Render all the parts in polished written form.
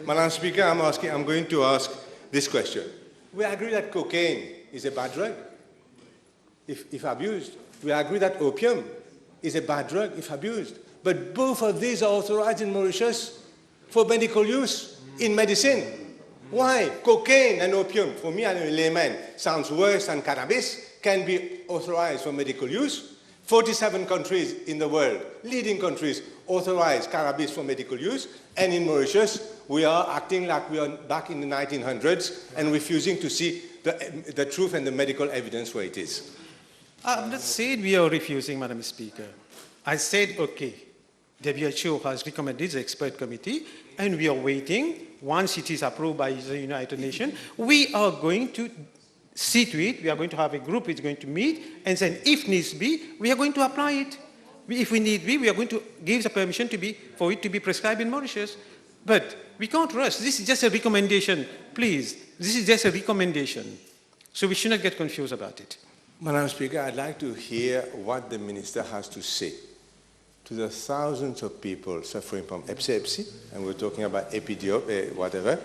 Madam Speaker, I'm going to ask this question. We agree that cocaine is a bad drug, if abused. We agree that opium is a bad drug if abused. But both of these are authorized in Mauritius for medical use in medicine. Why? Cocaine and opium, for me, as a layman, sounds worse than cannabis, can be authorized for medical use. 47 countries in the world, leading countries, authorize cannabis for medical use. And in Mauritius, we are acting like we are back in the 1900s and refusing to see the truth and the medical evidence where it is. I'm not saying we are refusing, Madam Speaker. I said, okay, WHO has recommended the expert committee, and we are waiting. Once it is approved by the United Nations, we are going to see to it. We are going to have a group which is going to meet, and then if needs be, we are going to apply it. If we need be, we are going to give the permission for it to be prescribed in Mauritius. But we can't rush. This is just a recommendation. Please, this is just a recommendation. So we should not get confused about it. Madam Speaker, I'd like to hear what the Minister has to say to the thousands of people suffering from epilepsy, and we're talking about whatever,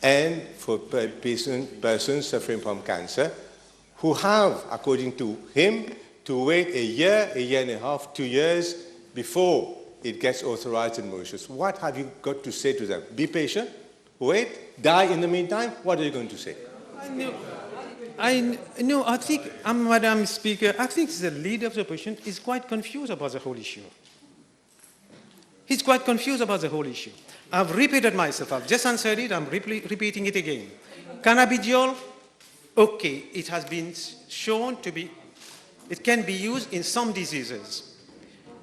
and for persons suffering from cancer, who have, according to him, to wait a year and a half, 2 years before it gets authorized in Mauritius. What have you got to say to them? Be patient, wait, die in the meantime? What are you going to say? I think, Madam Speaker, I think the leader of the opposition is quite confused about the whole issue. He's quite confused about the whole issue. I've repeated myself. I've just answered it. I'm repeating it again. Cannabidiol, okay, it has been shown to be, it can be used in some diseases.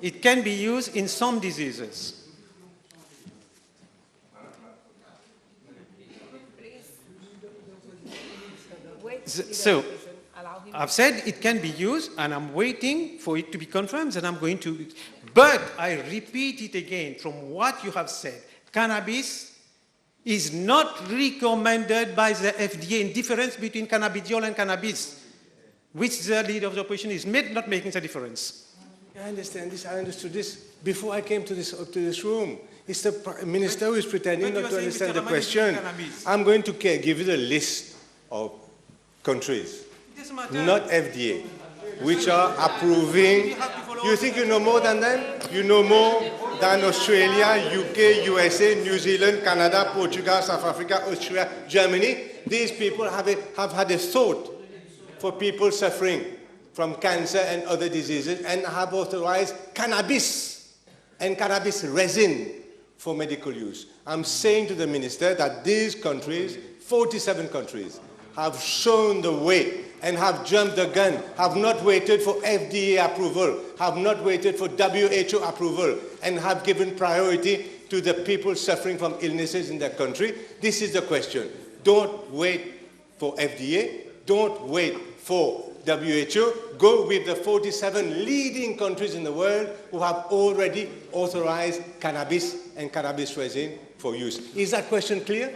It can be used in some diseases. So, I've said it can be used, and I'm waiting for it to be confirmed, and I'm going to. But I repeat it again, from what you have said, cannabis is not recommended by the FDA. In difference between cannabidiol and cannabis, which the leader of the opposition is not making the difference. I understand this. I understood this before I came to this room. It's the Minister who is pretending not to understand the question. I'm going to give you the list of countries, not FDA, which are approving. You think you know more than them? You know more than Australia, UK, USA, New Zealand, Canada, Portugal, South Africa, Austria, Germany. These people have had a thought for people suffering from cancer and other diseases, and have authorized cannabis and cannabis resin for medical use. I'm saying to the Minister that these countries, 47 countries, have shown the way and have jumped the gun, have not waited for FDA approval, have not waited for WHO approval, and have given priority to the people suffering from illnesses in their country. This is the question. Don't wait for FDA, don't wait for WHO, go with the 47 leading countries in the world who have already authorized cannabis and cannabis resin for use. Is that question clear?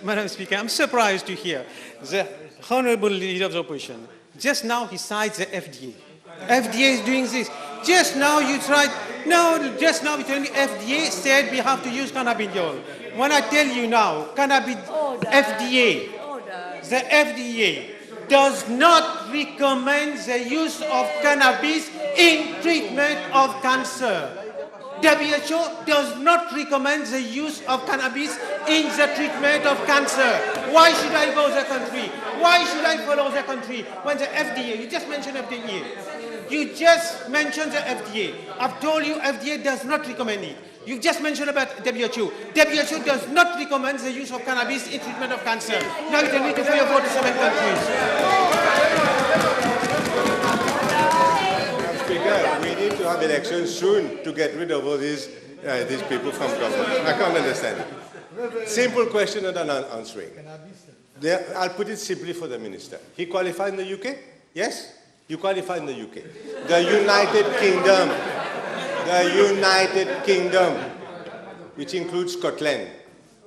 Madam Speaker, I'm surprised to hear the Honorable Leader of the Opposition. Just now he cites the FDA. FDA is doing this. Just now you tried, just now you told me FDA said we have to use cannabidiol. When I tell you now, FDA, the FDA does not recommend the use of cannabis in treatment of cancer. WHO does not recommend the use of cannabis in the treatment of cancer. Why should I go to the country? Why should I follow the country when the FDA, you just mentioned FDA. You just mentioned the FDA. I've told you FDA does not recommend it. You just mentioned about WHO. WHO does not recommend the use of cannabis in treatment of cancer. Now you tell me to follow 47 countries. Speaker, we need to have elections soon to get rid of all these people from government. I can't understand it. Simple question and an answering. I'll put it simply for the Minister. He qualified in the UK? Yes? You qualified in the UK. The United Kingdom, which includes Scotland,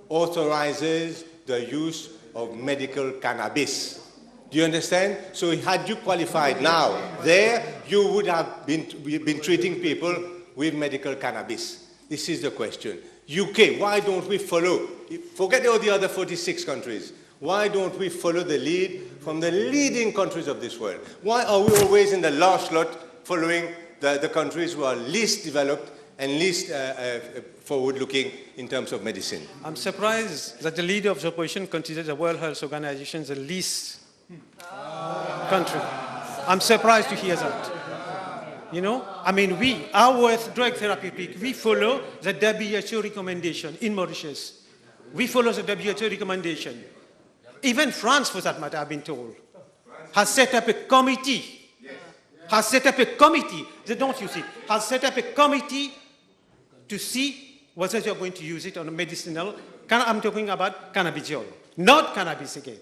authorizes the use of medical cannabis. Do you understand? So had you qualified now, there you would have been treating people with medical cannabis. This is the question. UK, why don't we follow? Forget all the other 46 countries. Why don't we follow the lead from the leading countries of this world? Why are we always in the last lot following the countries who are least developed and least forward-looking in terms of medicine? I'm surprised that the leader of the opposition considers the World Health Organization the least country. I'm surprised to hear that. You know, I mean, our drug therapeutic, we follow the WHO recommendation in Mauritius. We follow the WHO recommendation. Even France, for that matter, I've been told, has set up a committee. Has set up a committee. They don't use it. Has set up a committee to see whether you're going to use it on a medicinal. I'm talking about cannabidiol, not cannabis again.